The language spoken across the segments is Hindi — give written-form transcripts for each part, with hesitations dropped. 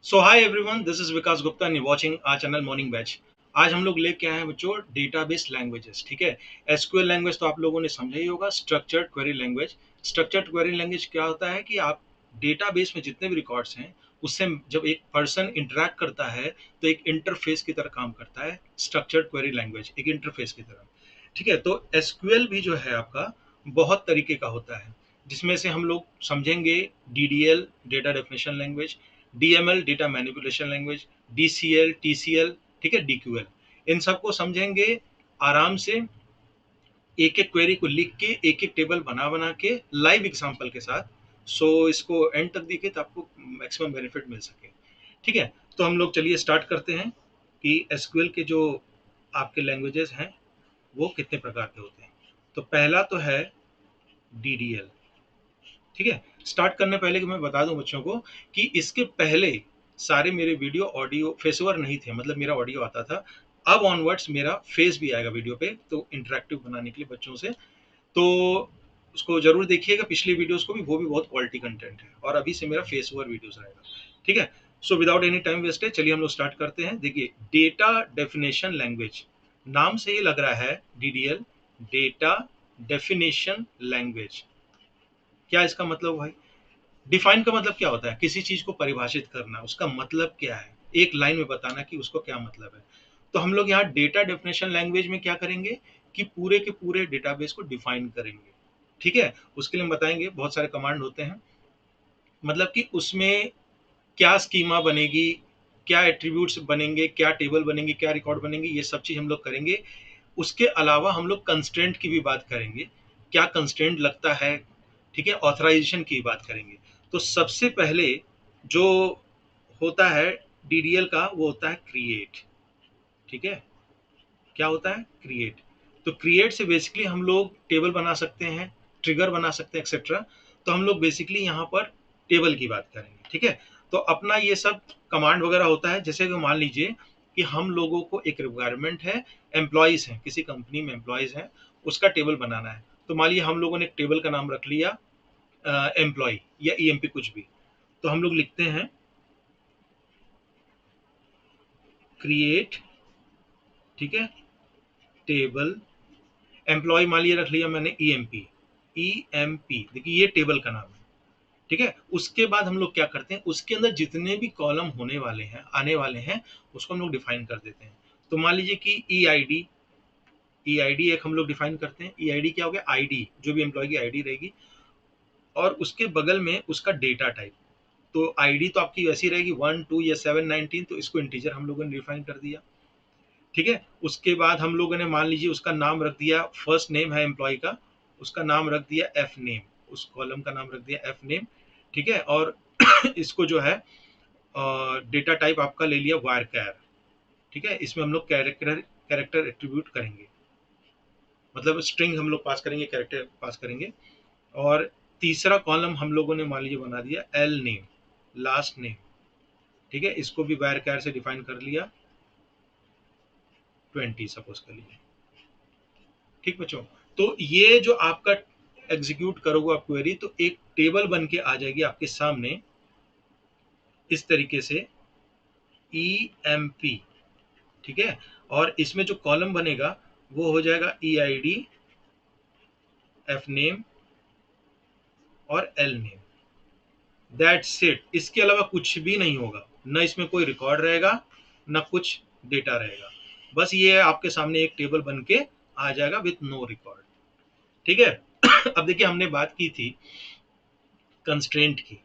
So hi everyone, this is Vikas Gupta and watching our channel morning batch. आज हम लोग लेके आए हैं बच्चों डेटाबेस लैंग्वेजेस। ठीक है, एसक्यूएल लैंग्वेज तो आप लोगों ने समझा ही होगा, structured query language. Structured query language क्या होता है कि आप डेटाबेस में जितने भी रिकॉर्ड्स हैं उससे जब एक पर्सन इंटरेक्ट करता है तो एक इंटरफेस की तरह काम करता है। स्ट्रक्चर्ड क्वेरी लैंग्वेज एक इंटरफेस की तरह। ठीक है, तो एसक्यूएल भी जो है आपका बहुत तरीके का होता है, जिसमें से हम लोग समझेंगे DDL, data definition language, DML, data manipulation language, DCL, TCL, ठीक है, डीक्यूएल। इन सबको समझेंगे आराम से, एक एक क्वेरी को लिख के, एक एक टेबल बना बना के, लाइव एग्जांपल के साथ। सो इसको एंड तक देखिए तो आपको मैक्सिमम बेनिफिट मिल सके। ठीक है, तो हम लोग चलिए स्टार्ट करते हैं कि एसक्यूएल के जो आपके लैंग्वेजेस हैं वो कितने प्रकार के होते हैं। तो पहला तो है डीडीएल। ठीक है, स्टार्ट करने पहले कि मैं बता दूं बच्चों को कि इसके पहले सारे मेरे वीडियो ऑडियो फेसओवर नहीं थे, मतलब मेरा ऑडियो आता था। अब ऑनवर्ड्स मेरा फेस भी आएगा वीडियो पे, तो इंटरेक्टिव बनाने के लिए बच्चों से। तो उसको जरूर देखिएगा, पिछली वीडियोस को भी, वो भी बहुत क्वालिटी कंटेंट है। और अभी से मेरा फेस ओवर वीडियोस रहेगा। ठीक है, so without any time wastage चलिए हम लोग स्टार्ट करते हैं। देखिए, डेटा डेफिनेशन लैंग्वेज, नाम से ही लग रहा है डीडीएल, डेटा डेफिनेशन लैंग्वेज। क्या इसका मतलब भाई? डिफाइन का मतलब क्या होता है? किसी चीज को परिभाषित करना, उसका मतलब क्या है, एक लाइन में बताना कि उसको क्या मतलब है। तो हम लोग यहाँ डेटा डेफिनेशन लैंग्वेज में क्या करेंगे कि पूरे के पूरे डेटाबेस को डिफाइन करेंगे। ठीक है, उसके लिए हम बताएंगे बहुत सारे कमांड होते हैं, मतलब कि उसमें क्या स्कीमा बनेगी, क्या एट्रीब्यूट्स बनेंगे, क्या टेबल बनेंगे, क्या रिकॉर्ड बनेंगे, ये सब चीज हम लोग करेंगे। उसके अलावा हम लोग कंस्ट्रेंट की भी बात करेंगे, क्या कंस्ट्रेंट लगता है। ठीक है, ऑथराइजेशन की बात करेंगे। तो सबसे पहले जो होता है डीडीएल का, वो होता है क्रिएट। ठीक है, क्या होता है? क्रिएट। तो क्रिएट से बेसिकली हम लोग टेबल बना सकते हैं, ट्रिगर बना सकते हैं, एक्सेट्रा। तो हम लोग बेसिकली यहाँ पर टेबल की बात करेंगे। ठीक है, तो अपना ये सब कमांड वगैरह होता है। जैसे कि मान लीजिए कि हम लोगों को एक रिक्वायरमेंट है, एम्प्लॉयज हैं, किसी कंपनी में एम्प्लॉयज हैं, उसका टेबल बनाना है। तो मान लीजिए हम लोगों ने एक टेबल का नाम रख लिया एम्प्लॉय या ईएमपी कुछ भी। तो हम लोग लिखते हैं क्रिएट, ठीक है, टेबल एम्प्लॉय, मान लिया रख लिया मैंने ईएमपी। ईएमपी देखिए, ये टेबल का नाम है। ठीक है, उसके बाद हम लोग क्या करते हैं, उसके अंदर जितने भी कॉलम होने वाले हैं, आने वाले हैं, उसको हम लोग डिफाइन कर देते हैं। तो मान लीजिए कि ई I D, E I D एक हम लोग डिफाइन करते हैं। ई आई डी क्या हो गया? आई डी, जो भी एम्प्लॉय की आईडी रहेगी, और उसके बगल में उसका डेटा टाइप। तो आईडी तो आपकी वैसी रहेगी 1 2 या 7 19, तो इसको इंटीजर हम लोगों ने डिफाइन कर दिया। ठीक है, उसके बाद हम लोगों ने मान लीजिए उसका नाम रख दिया, फर्स्ट नेम है एम्प्लॉय का, उसका नाम रख दिया एफ नेम, उस कॉलम का नाम रख दिया एफ नेम। ठीक है, और इसको जो है डेटा टाइप आपका ले लिया वार कैर। ठीक है, इसमें हम लोग कैरेक्टर कैरेक्टर एट्रीब्यूट करेंगे, मतलब स्ट्रिंग हम लोग पास करेंगे, कैरेक्टर पास करेंगे। और तीसरा कॉलम हम लोगों ने मान लीजिए बना दिया एल नेम, लास्ट नेम। ठीक है, इसको भी वार कैर से डिफाइन कर लिया 20 सपोज कर लीजिए। ठीक बच्चों, तो ये जो आपका एग्जीक्यूट करोगे आप क्वेरी, तो एक टेबल बन के आ जाएगी आपके सामने इस तरीके से, ई एम पी। ठीक है, और इसमें जो कॉलम बनेगा वो हो जाएगा ई आई डी, एफ नेम और एल नेम। दैट्स इट, इसके अलावा कुछ भी नहीं होगा, ना इसमें कोई रिकॉर्ड रहेगा, ना कुछ डेटा रहेगा। बस ये आपके सामने एक टेबल बन के आ जाएगा विथ नो रिकॉर्ड। ठीक है, अब देखिए, हमने बात की थी कंस्ट्रेंट की।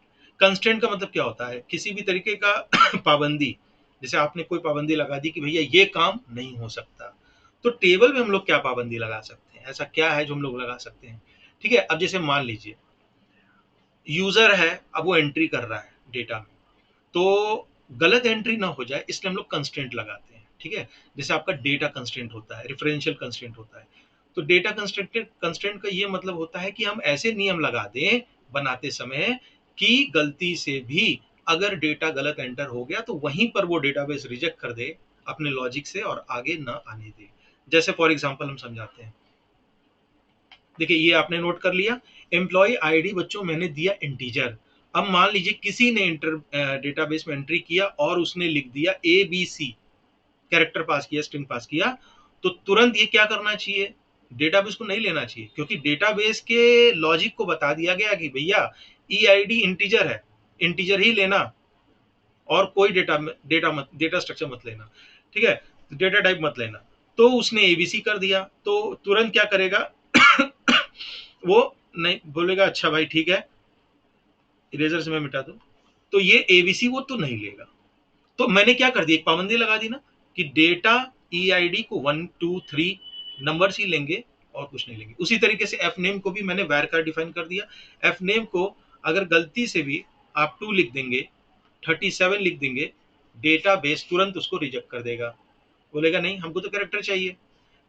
कंस्ट्रेंट का मतलब क्या होता है? किसी भी तरीके का पाबंदी। जैसे आपने कोई पाबंदी लगा दी कि भैया ये काम नहीं हो सकता, तो टेबल में हम लोग क्या पाबंदी लगा सकते हैं? ऐसा क्या है जो हम लोग लगा सकते हैं? ठीक है, अब जैसे मान लीजिए यूजर है, अब वो एंट्री कर रहा है डेटा में, तो गलत एंट्री ना हो जाए इसलिए हम लोग कंस्ट्रेंट लगाते हैं। ठीक है, जैसे आपका डेटा कंस्ट्रेंट होता है, रेफरेंशियल कंस्ट्रेंट होता है। तो डेटा कंस्ट्रेंट कंस्ट्रेंट का ये मतलब होता है कि हम ऐसे नियम लगा दें बनाते समय कि गलती से भी अगर डेटा गलत एंटर हो गया तो वहीं पर वो डेटाबेस रिजेक्ट कर दे अपने लॉजिक से और आगे ना आने दे। जैसे फॉर एग्जांपल हम समझाते हैं। देखिए, ये आपने नोट कर लिया, एम्प्लॉय आईडी बच्चों मैंने दिया इंटीजर। अब मान लीजिए किसी ने डेटाबेस में एंट्री किया और उसने लिख दिया ABC, कैरेक्टर पास किया, स्ट्रिंग पास किया, तो तुरंत ये क्या करना चाहिए, डेटाबेस को नहीं लेना चाहिए, क्योंकि डेटाबेस के लॉजिक को बता दिया गया कि भैया EID इंटीजर है, इंटीजर ही लेना, और कोई डेटा स्ट्रक्चर मत लेना, ठीक है, डेटा टाइप मत लेना। तो उसने ABC कर दिया, तो तुरंत क्या करेगा वो नहीं बोलेगा अच्छा भाई ठीक है, इरेजर से मैं मिटा दूं, तो ये ABC वो तो नहीं लेगा। तो मैंने क्या कर दिया, एक पाबंदी लगा दी ना कि डेटा EID को 1 2 3 नंबर्स ही लेंगे और कुछ नहीं लेंगे। उसी तरीके से एफ नेम को भी मैंने वैर का डिफाइन कर दिया। एफ नेम को अगर गलती से भी आप 2 लिख देंगे, 37 लिख देंगे, डेटा बेस तुरंत उसको रिजेक्ट कर देगा, बोलेगा नहीं हमको तो कैरेक्टर चाहिए।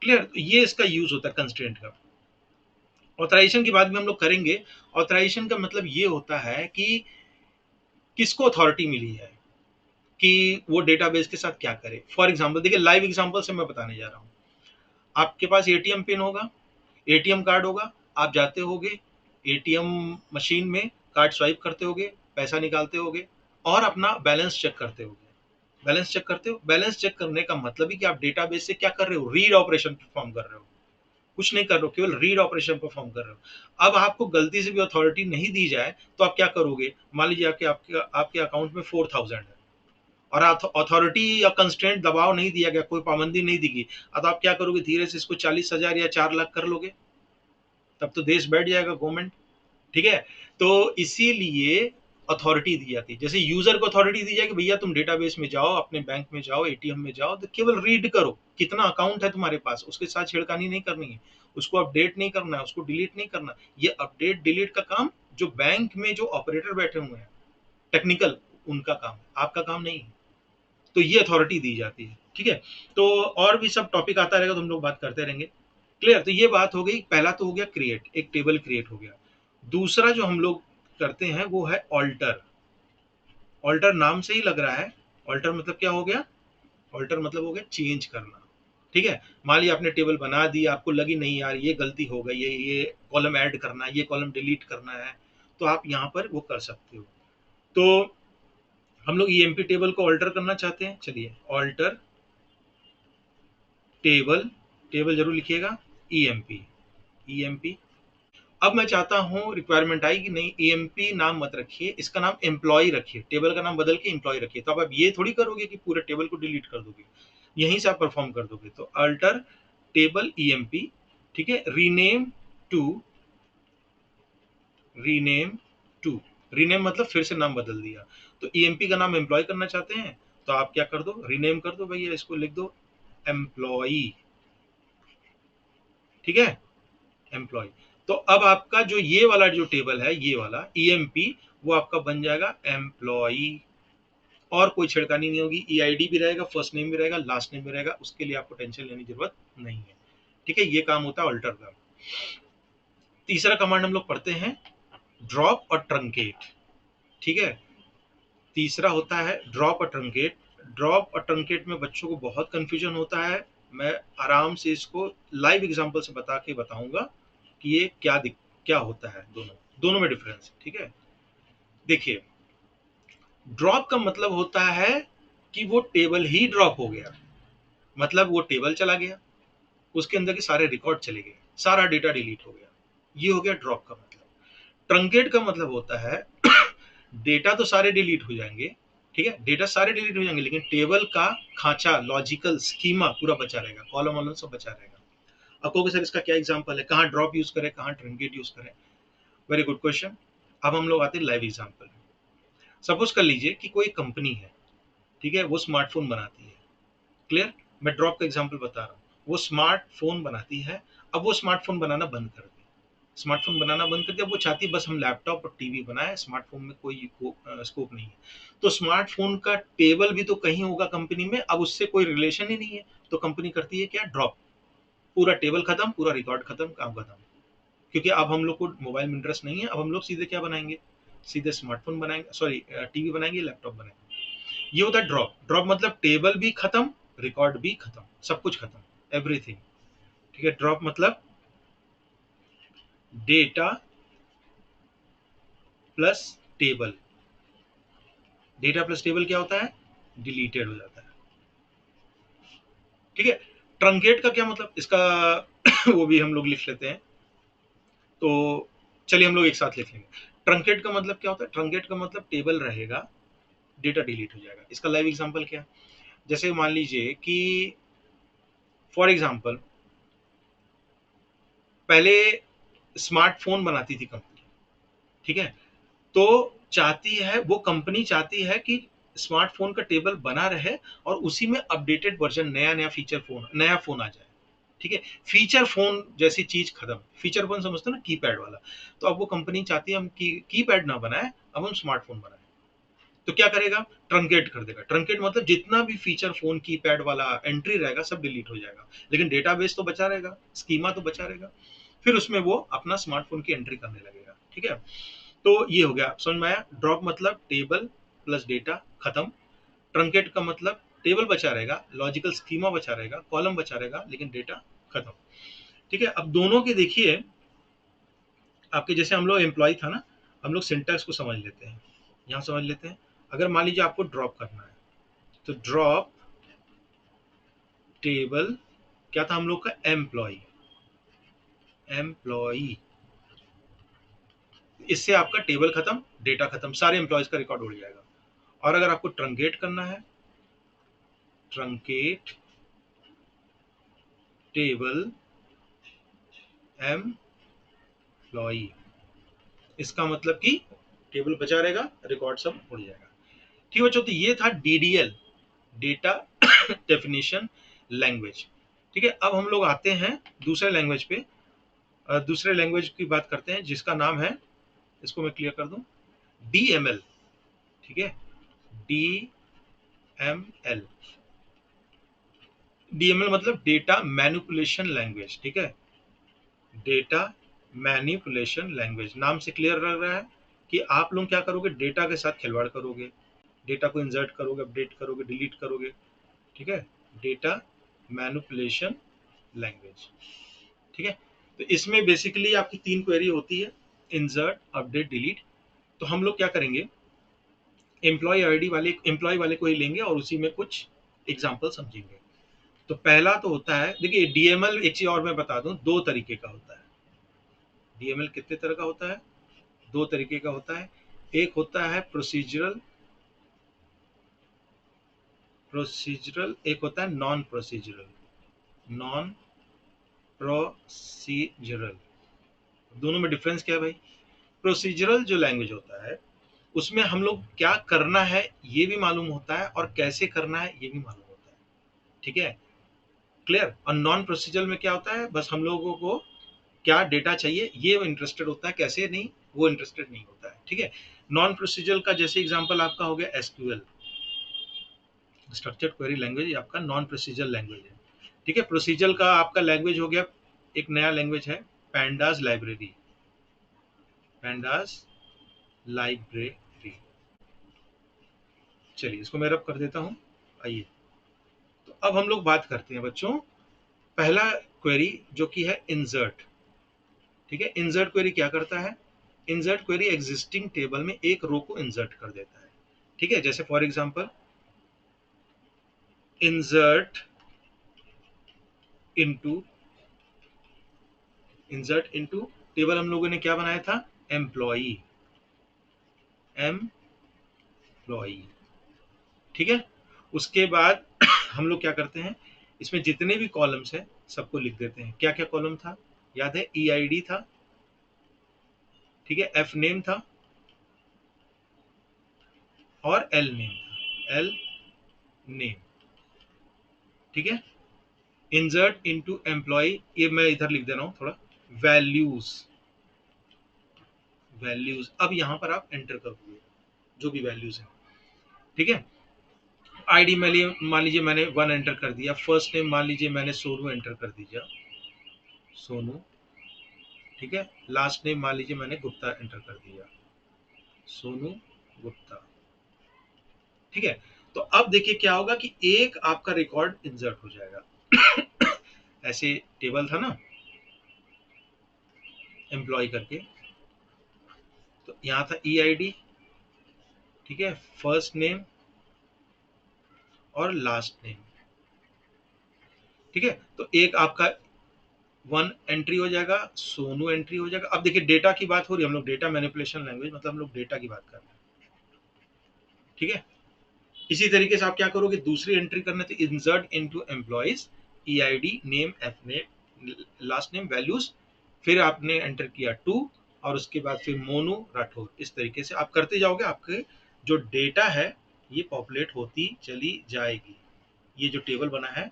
क्लियर, ये इसका यूज होता है कंस्ट्रेंट का। ऑथराइजेशन की बात भी हम लोग करेंगे। ऑथराइजेशन का मतलब ये होता है कि किसको अथॉरिटी मिली है कि वो डेटाबेस के साथ क्या करे। फॉर एग्जांपल देखिए, लाइव एग्जांपल से मैं बताने जा रहा हूँ। आपके पास एटीएम पिन होगा, एटीएम कार्ड होगा, आप जाते होगे एटीएम मशीन में, कार्ड स्वाइप करते होगे, पैसा निकालते होगे और अपना बैलेंस चेक करते होगे। बैलेंस चेक करते हो, बैलेंस चेक करने का मतलब ही कि आप डेटाबेस से क्या कर रहे हो, रीड ऑपरेशन परफॉर्म कर रहे हो, कुछ नहीं कर रहे हो, केवल रीड ऑपरेशन परफॉर्म कर रहे हो। अब आपको गलती से भी अथॉरिटी नहीं दी जाए तो आप क्या करोगे, मान लीजिए आपके अकाउंट में 4000 है और अथॉरिटी या कंस्ट्रेंट दबाव नहीं दिया गया, कोई पाबंदी नहीं दी गई, अब आप क्या करोगे, धीरे से इसको 40,000 या 4 लाख कर लोगे, तब तो देश बैठ जाएगा, गवर्नमेंट। ठीक है, तो इसीलिए अथॉरिटी दी जाती है। जैसे यूजर को अथॉरिटी दी जाए कि भैया तुम डेटाबेस में जाओ, अपने बैंक में जाओ, एटीएम में जाओ, तो केवल रीड करो कितना अकाउंट है तुम्हारे पास, उसके साथ छेड़खानी नहीं करनी है, उसको अपडेट नहीं करना है, उसको डिलीट नहीं करना। ये अपडेट डिलीट का काम जो बैंक में जो ऑपरेटर बैठे हुए हैं टेक्निकल, उनका काम, आपका काम नहीं है। तो ये अथॉरिटी दी जाती है। ठीक है, तो और भी सब टॉपिक आता रहेगा तो हम लोग बात करते रहेंगे। क्लियर, तो ये बात हो गई, पहला तो हो गया क्रिएट, एक टेबल क्रिएट हो गया। दूसरा जो हम लोग करते हैं वो है ऑल्टर। ऑल्टर नाम से ही लग रहा है, ऑल्टर मतलब क्या हो गया, ऑल्टर मतलब हो गया चेंज करना। ठीक है, मान लिया आपने टेबल बना दी, आपको लगी नहीं यार ये गलती हो गई, ये कॉलम ऐड करना है, ये कॉलम डिलीट करना है, तो आप यहाँ पर वो कर सकते हो। तो हम लोग ईएमपी टेबल को ऑल्टर करना चाहते हैं, चलिए ऑल्टर टेबल, टेबल जरूर लिखिएगा, ईएमपी, ईएमपी। अब मैं चाहता हूँ, रिक्वायरमेंट आई कि नहीं ईएमपी नाम मत रखिए, इसका नाम एम्प्लॉय रखिए, टेबल का नाम बदल के एम्प्लॉय रखिए। तो अब आप ये थोड़ी करोगे कि पूरे टेबल को डिलीट कर दोगे, यहीं से आप परफॉर्म कर दोगे। तो अल्टर टेबल ईएमपी, ठीक है, rename to, rename to, rename मतलब फिर से नाम बदल दिया। तो ईएमपी का नाम एम्प्लॉय करना चाहते हैं तो आप क्या कर दो, रीनेम कर दो भैया, इसको लिख दो एम्प्लॉई। ठीक है, एम्प्लॉय। तो अब आपका जो ये वाला जो टेबल है, ये वाला ईएमपी, वो आपका बन जाएगा एम्प्लॉई, और कोई छिड़कानी नहीं होगी। ईआईडी भी रहेगा, फर्स्ट नेम भी रहेगा, लास्ट नेम भी रहेगा, उसके लिए आपको टेंशन लेने की जरूरत नहीं है। ठीक है, ये काम होता है अल्टर का। तीसरा कमांड हम लोग पढ़ते हैं ड्रॉप और ट्रंकेट। ठीक है, तीसरा होता है ड्रॉप और ट्रंकेट। ड्रॉप और ट्रंकेट में बच्चों को बहुत कंफ्यूजन होता है, मैं आराम से इसको लाइव एग्जांपल से बता के बताऊंगा कि ये क्या होता है, दोनों दोनों में डिफरेंस। ठीक है, देखिए ड्रॉप का मतलब होता है कि वो टेबल ही ड्रॉप हो गया, मतलब वो टेबल चला गया, उसके अंदर के सारे रिकॉर्ड चले गए, सारा डेटा डिलीट हो गया, ये हो गया ड्रॉप का मतलब। ट्रंकेट का मतलब होता है डेटा तो सारे डिलीट हो जाएंगे, ठीक है, डेटा सारे डिलीट हो जाएंगे, लेकिन टेबल का खांचा, लॉजिकल स्कीमा पूरा बचा रहेगा, कॉलम वॉलम सब बचा रहेगा। अब कहोगे सर इसका क्या एग्जांपल है, कहाँ ड्रॉप यूज करें, कहाँ ट्रंकेट यूज करें। Very good question. अब हम लोग आते हैं लाइव एग्जांपल। सपोज कर लीजिए कि कोई कंपनी है, ठीक है, वो स्मार्टफोन बनाती है। क्लियर, मैं ड्रॉप का एग्जांपल बता रहा हूँ। वो स्मार्टफोन बनाती है, अब वो स्मार्टफोन बनाना बंद कर दी, स्मार्टफोन बनाना बंद कर दिया, वो चाहती है बस हम लैपटॉप और टीवी बनाए, स्मार्टफोन में कोई स्कोप नहीं है। तो स्मार्टफोन का टेबल भी तो कहीं होगा कंपनी में, अब उससे कोई रिलेशन ही नहीं है, तो कंपनी करती है क्या, ड्रॉप, पूरा टेबल खत्म, पूरा रिकॉर्ड खत्म, काम खत्म। क्योंकि अब हम लोग को मोबाइल में इंटरेस्ट नहीं है, अब हम लोग सीधे क्या बनाएंगे, सीधे स्मार्टफोन बनाएंगे, सॉरी टीवी बनाएंगे, लैपटॉप बनाएंगे। ये होता है ड्रॉप। ड्रॉप मतलब टेबल भी खत्म, रिकॉर्ड भी खत्म, सब कुछ खत्म, एवरीथिंग। ठीक है, ड्रॉप मतलब data plus table, data plus table क्या होता है, डिलीटेड हो जाता है। ठीक है, ट्रंकेट का क्या मतलब इसका वो भी हम लोग लिख लेते हैं। तो चलिए हम लोग एक साथ लिख लेंगे। ट्रंकेट का मतलब क्या होता है, ट्रंकेट का मतलब टेबल रहेगा, डेटा डिलीट हो जाएगा। इसका लाइव एग्जांपल क्या है, जैसे मान लीजिए कि फॉर एग्जांपल पहले स्मार्टफोन बनाती थी कंपनी, ठीक है, तो चाहती है वो कंपनी चाहती है कि स्मार्टफोन का टेबल बना रहे और उसी में अपडेटेड वर्जन, नया नया फीचर फोन, नया फोन आ जाए। ठीक है, फीचर फोन जैसी चीज खत्म, फीचर फोन समझते हो ना, कीपैड वाला। तो अब वो कंपनी चाहती है हम कीपैड ना बनाए, अब हम स्मार्टफोन बनाए। तो क्या करेगा, ट्रंकेट कर देगा। ट्रंकेट मतलब जितना भी फीचर फोन कीपैड वाला एंट्री रहेगा सब डिलीट हो जाएगा, लेकिन डेटाबेस तो बचा रहेगा, स्कीमा तो बचा रहेगा। फिर उसमें वो अपना स्मार्टफोन की एंट्री करने लगेगा। ठीक है, तो ये हो गया, समझ में आया। ड्रॉप मतलब टेबल प्लस डेटा खत्म, ट्रंकेट का मतलब टेबल बचा रहेगा, लॉजिकल स्कीमा बचा रहेगा, कॉलम बचा रहेगा, लेकिन डेटा खत्म। ठीक है, अब दोनों के देखिए, आपके जैसे हम लोग एम्प्लॉय था ना, हम लोग सिंटैक्स को समझ लेते हैं, यहाँ समझ लेते हैं। अगर मान लीजिए आपको ड्रॉप करना है, तो ड्रॉप टेबल क्या था हम लोग का, एम्प्लॉय, एम्प्लॉय, इससे आपका टेबल खत्म, डेटा खत्म, सारे एम्प्लॉयज का रिकॉर्ड उड़ जाएगा। और अगर आपको ट्रंकेट करना है, ट्रंकेट टेबल एम्प्लॉय, इसका मतलब कि टेबल बचा रहेगा, रिकॉर्ड सब उड़ जाएगा। ठीक है बच्चों, तो ये था डीडीएल, डेटा डेफिनेशन लैंग्वेज। ठीक है, अब हम लोग आते हैं दूसरे लैंग्वेज पे। दूसरे लैंग्वेज की बात करते हैं जिसका नाम है, इसको मैं क्लियर कर दूं, डीएमएल। ठीक है, डीएमएल, डीएमएल मतलब डेटा मैनिपुलेशन लैंग्वेज। ठीक है, डेटा मैनिपुलेशन लैंग्वेज, नाम से क्लियर लग रहा है कि आप लोग क्या करोगे, डेटा के साथ खिलवाड़ करोगे, डेटा को इंसर्ट करोगे, अपडेट करोगे, डिलीट करोगे। ठीक है, डेटा मैनिपुलेशन लैंग्वेज। ठीक है, तो इसमें बेसिकली आपकी तीन क्वेरी होती है, इंसर्ट, अपडेट, डिलीट। तो हम लोग क्या करेंगे, एम्प्लॉय आईडी वाले, एम्प्लॉय वाले को ही लेंगे और उसी में कुछ एग्जांपल समझेंगे। तो पहला तो होता है, देखिए डीएमएल, एक चीज और मैं बता दूं, दो तरीके का होता है। डीएमएल कितने तरह का होता है, दो तरीके का होता है। एक होता है प्रोसीजरल, प्रोसीजरल, एक होता है नॉन प्रोसीजरल, नॉन प्रोसीजरल। दोनों में डिफरेंस क्या है भाई, प्रोसीजरल जो लैंग्वेज होता है उसमें हम लोग क्या करना है ये भी मालूम होता है और कैसे करना है ये भी मालूम होता है। ठीक है, क्लियर। और नॉन प्रोसीजरल में क्या होता है, बस हम लोगों को क्या डेटा चाहिए ये इंटरेस्टेड होता है, कैसे नहीं वो इंटरेस्टेड नहीं होता है। ठीक है, नॉन प्रोसीजरल का जैसे एग्जांपल आपका हो गया एसक्यूएल, स्ट्रक्चर्ड क्वेरी लैंग्वेज, आपका नॉन प्रोसीजरल लैंग्वेज है। ठीक है, प्रोसीजरल का आपका लैंग्वेज हो गया, एक नया लैंग्वेज है पैंडास लाइब्रेरी, पैंडास लाइब्रेरी। चलिए इसको मैं रब कर देता हूँ। आइए, तो अब हम लोग बात करते हैं बच्चों, पहला क्वेरी जो कि है इंसर्ट। ठीक है, इंसर्ट क्वेरी क्या करता है, इंसर्ट क्वेरी एग्जिस्टिंग टेबल में एक रो को इंसर्ट कर देता है। ठीक है, जैसे for example insert into, insert into table हम लोगों ने क्या बनाया था, एम्प्लॉई, एम्प्लॉई। ठीक है, उसके बाद हम लोग क्या करते हैं, इसमें जितने भी कॉलम्स हैं सबको लिख देते हैं। क्या क्या कॉलम था, याद है, ई आई डी था, ठीक है, एफ नेम था और एल नेम था, एल नेम। ठीक है, इंसर्ट इनटू एम्प्लॉय, ये मैं इधर लिख दे रहा हूं थोड़ा, वैल्यूज, वैल्यूज। अब यहां पर आप एंटर करोगे जो भी वैल्यूज है। ठीक है, आईडी में मान लीजिए मैंने 1 एंटर कर दिया, फर्स्ट नेम मान लीजिए मैंने सोनू एंटर कर दीजिए, सोनू। ठीक है, लास्ट नेम मान लीजिए मैंने गुप्ता एंटर कर दिया, सोनू गुप्ता। ठीक है, तो अब देखिए क्या होगा कि एक आपका रिकॉर्ड इंसर्ट हो जाएगा। ऐसे टेबल था ना एम्प्लॉय करके, तो यहाँ था ई आई डी, ठीक है, फर्स्ट नेम और लास्ट नेम। ठीक है, तो एक आपका वन एंट्री हो जाएगा, सोनू एंट्री हो जाएगा। अब देखिए डेटा की बात हो रही है, हम लोग डेटा मैनिपुलेशन लैंग्वेज मतलब हम लोग डेटा की बात कर रहे हैं। ठीक है, इसी तरीके से आप क्या करोगे, दूसरी एंट्री करने थे insert into employees EID name F name last name values, फिर आपने एंटर किया टू, और उसके बाद फिर मोनू राठौर। इस तरीके से आप करते जाओगे, आपके जो डेटा है ये पॉपुलेट होती चली जाएगी। ये जो टेबल बना है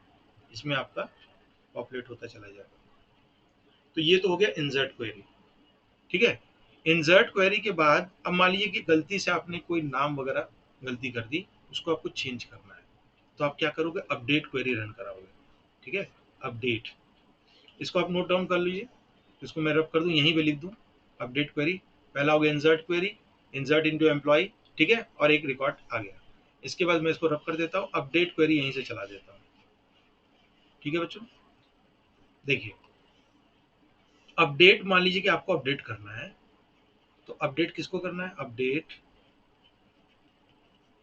इसमें आपका पॉपुलेट होता चला जाएगा। तो ये तो हो गया इंसर्ट क्वेरी। ठीक है, इंसर्ट क्वेरी के बाद अब मान लीजिए कि गलती से आपने कोई नाम वगैरह गलती कर दी, उसको आपको चेंज करना है, तो आप क्या करोगे, अपडेट क्वेरी रन कराओगे। ठीक है, अपडेट, इसको आप नोट डाउन कर लीजिए, इसको मैं रब कर दूं, यहीं पे लिख दूं अपडेट क्वेरी। पहला हो गया insert query, insert into employ. ठीक है, और एक रिकॉर्ड आ गया। इसके बाद मैं इसको रब कर देता हूँ, अपडेट क्वेरी यहीं से चला देता हूँ। ठीक है बच्चों, देखिए अपडेट, मान लीजिए कि आपको अपडेट करना है, तो अपडेट किसको करना है, अपडेट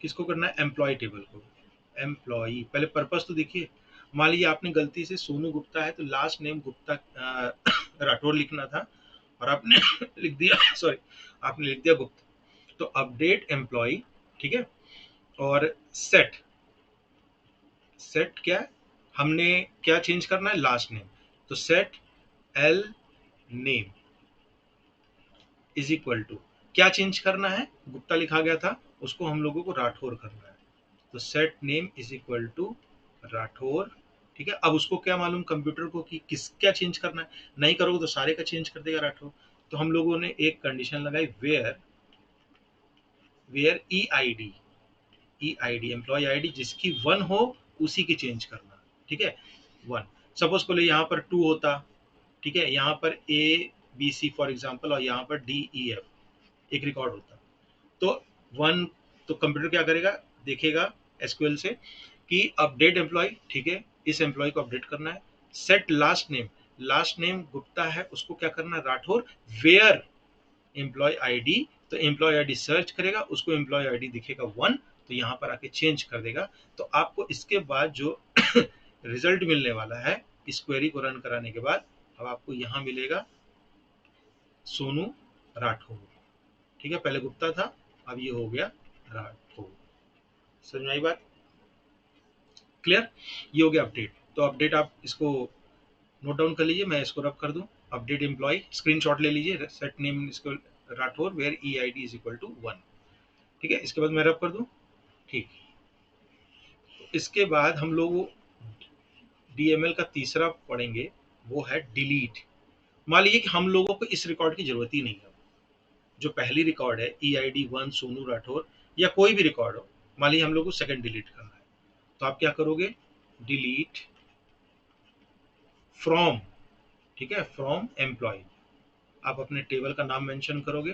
किसको करना है, एम्प्लॉय टेबल को। एम्प्लॉय, पहले पर्पस तो देखिए, मान लीजिए आपने गलती से सोनू गुप्ता है तो लास्ट नेम गुप्ता राठौर लिखना था, और आपने लिख दिया सॉरी, आपने लिख दिया गुप्ता। तो अपडेट एम्प्लॉय, ठीक है, और सेट, सेट क्या है, हमने क्या चेंज करना है, लास्ट नेम। तो set L name is equal to, क्या चेंज करना है, गुप्ता लिखा गया था उसको हम लोगों को राठौर करना है। तो set name is equal to Rathore. ठीक है, अब उसको क्या मालूम कंप्यूटर को कि किस क्या चेंज करना है, नहीं करोगे तो सारे का चेंज कर देगा राठौर। तो हम लोगों ने एक कंडीशन लगाई, where where E I D, E I D employ I D जिसकी वन हो उसी की चेंज करना। ठीक है, वन, सपोज को ले यहाँ पर टू होता, ठीक है, यहाँ पर A B C for example, और यहाँ पर डी ई एफ एक रिकॉर्ड होता, तो वन, तो कंप्यूटर क्या करेगा, देखेगा एसक्यूएल से कि अपडेट एम्प्लॉय, ठीक है, इस एम्प्लॉय को अपडेट करना है। Set last name, last name Gupta है उसको क्या करना है, राठौर। वेयर एम्प्लॉय आईडी, तो एम्प्लॉय आईडी सर्च करेगा, उसको एम्प्लॉय आईडी दिखेगा वन, तो यहाँ पर आके चेंज कर देगा। तो आपको इसके बाद जो रिजल्ट मिलने वाला है इस क्वेरी को रन कराने के बाद, अब आपको यहाँ मिलेगा सोनू राठौर। ठीक है, पहले गुप्ता था, अब ये हो गया राठौर। समझ में आई बात, क्लियर, ये हो गया अपडेट। तो अपडेट आप इसको नोट डाउन कर लीजिए, मैं इसको रब कर दूं, अपडेट एम्प्लॉय स्क्रीनशॉट ले लीजिए, सेट नेम इसको Rathore where E I D is equal to one. ठीक है, इसके बाद मैं रब कर दूं, ठीक। तो इसके बाद हम लोग डीएमएल का तीसरा पढ़ेंगे, वो है डिलीट। मान लीजिए कि हम लोगों को इस रिकॉर्ड की जरूरत ही नहीं है, जो पहली रिकॉर्ड है E I D one Sonu Rathore, या कोई भी रिकॉर्ड हो, मान लीजिए हम लोग को सेकंड डिलीट करना है, तो आप क्या करोगे, डिलीट फ्रॉम, ठीक है, फ्रॉम एम्प्लॉय, आप अपने टेबल का नाम मेंशन करोगे,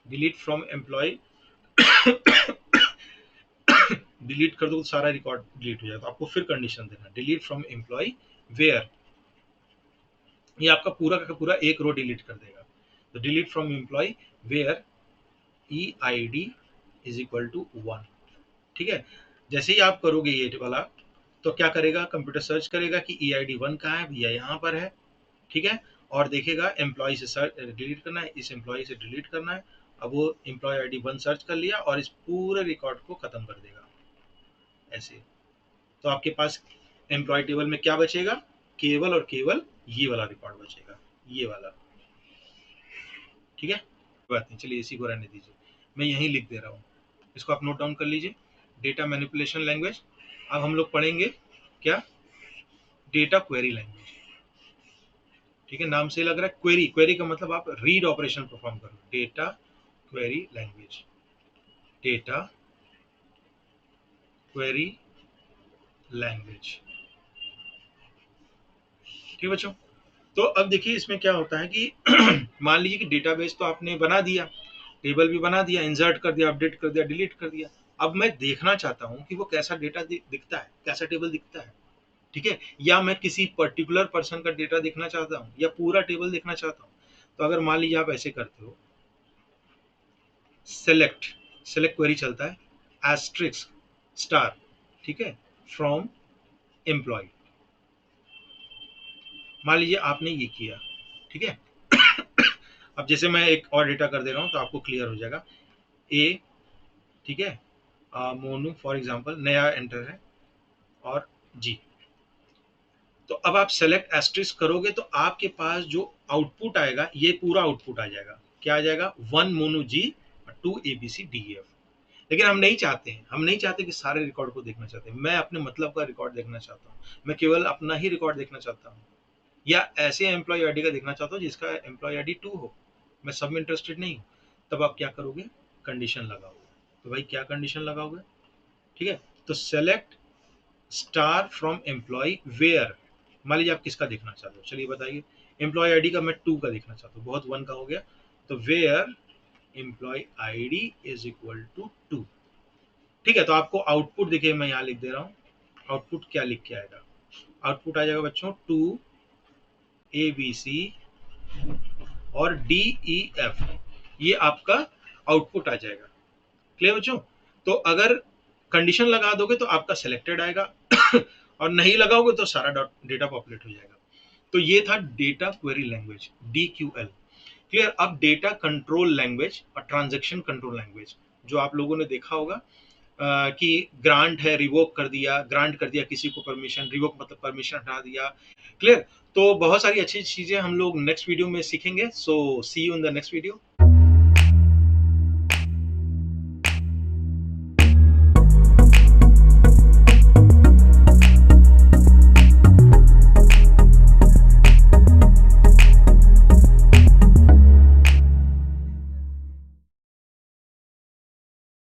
डिलीट फ्रॉम एम्प्लॉय, डिलीट कर दो तो सारा रिकॉर्ड डिलीट हो जाएगा। तो आपको फिर कंडीशन देना, डिलीट फ्रॉम एम्प्लॉय वेयर, ये आपका पूरा का पूरा एक रो डिलीट कर देगा। तो delete from employ where E I D is equal to one. ठीक है, जैसे ही आप करोगे ये वाला, तो क्या करेगा, कंप्यूटर सर्च करेगा कि ई आई डी वन कहाँ है, भैया यहाँ पर है। ठीक है, और देखेगा एम्प्लॉय से सर्च डिलीट करना है, इस एम्प्लॉय से डिलीट करना है। अब वो एम्प्लॉय आईडी वन सर्च कर लिया और इस पूरे रिकॉर्ड को खत्म कर देगा ऐसे। तो आपके पास एम्प्लॉय टेबल में क्या बचेगा, केवल और केवल ये वाला रिकॉर्ड बचेगा, ये वाला। ठीक है, बात नहीं, चलिए इसी को रहने दीजिए, मैं यहीं लिख दे रहा हूँ, इसको आप नोट डाउन कर लीजिए, डेटा मैनिपुलेशन लैंग्वेज। अब हम लोग पढ़ेंगे क्या, डेटा क्वेरी लैंग्वेज। ठीक है, नाम से लग रहा है क्वेरी, क्वेरी का मतलब आप रीड ऑपरेशन परफॉर्म करो, data query language, data query language. ठीक है बच्चों, तो अब देखिए इसमें क्या होता है कि मान लीजिए कि डेटाबेस तो आपने बना दिया, टेबल भी बना दिया, इंसर्ट कर दिया, अपडेट कर दिया, डिलीट कर दिया। अब मैं देखना चाहता हूँ कि वो कैसा डेटा दिखता है, कैसा टेबल दिखता है। ठीक है, या मैं किसी पर्टिकुलर पर्सन का डेटा देखना चाहता हूँ, या पूरा टेबल देखना चाहता हूँ। तो अगर मान लीजिए आप ऐसे करते हो, सेलेक्ट, सेलेक्ट क्वेरी चलता है एस्ट्रिक्स स्टार, ठीक है, फ्रॉम एम्प्लॉय। मान लीजिए आपने ये किया, ठीक है। अब जैसे मैं एक और डेटा कर दे रहा हूँ तो आपको क्लियर हो जाएगा। ए, ठीक है, मोनू फॉर एग्जांपल नया एंटर है, और जी। तो अब आप सेलेक्ट एस्ट्रिक्स करोगे तो आपके पास जो आउटपुट आएगा ये पूरा आउटपुट आ जाएगा। क्या आ जाएगा? 1 मोनू जी, 2 एबीसी डी एफ। लेकिन हम नहीं चाहते हैं, हम नहीं चाहते कि सारे रिकॉर्ड को देखना चाहते हैं। मैं अपने मतलब का रिकॉर्ड देखना चाहता हूँ, मैं केवल अपना ही रिकॉर्ड देखना चाहता हूँ, या ऐसे एम्प्लॉय आईडी का देखना चाहता हूँ जिसका एम्प्लॉय आईडी 2 हो। मैं सब में इंटरेस्टेड नहीं हूँ। तब आप क्या करोगे? कंडीशन लगाओगे। तो भाई क्या कंडीशन लगाओगे? ठीक है, तो select star from employ where. मान लीजिए आप किसका देखना चाहते हो, चलिए बताइए। एम्प्लॉय आईडी का मैं 2 का देखना चाहता हूँ, बहुत 1 का हो गया। तो where employ ID is equal to 2। ठीक है, तो आपको आउटपुट देखिए, मैं यहाँ लिख दे रहा हूँ। आउटपुट क्या लिख के आएगा? आउटपुट आ जाएगा बच्चों 2 ए बी सी और डी ई एफ। ये आपका आउटपुट आ जाएगा। क्लियर बच्चों? तो अगर कंडीशन लगा दोगे तो आपका सिलेक्टेड आएगा और नहीं लगाओगे तो सारा डेटा पॉपुलेट हो जाएगा। तो ये था data query language, DQL। Clear? अब डेटा कंट्रोल लैंग्वेज और ट्रांजैक्शन कंट्रोल लैंग्वेज, जो आप लोगों ने देखा होगा कि ग्रांट है, रिवोक कर दिया, ग्रांट कर दिया किसी को परमिशन, रिवोक मतलब परमिशन हटा दिया। क्लियर? तो बहुत सारी अच्छी चीजें हम लोग नेक्स्ट वीडियो में सीखेंगे। So see you in the next video.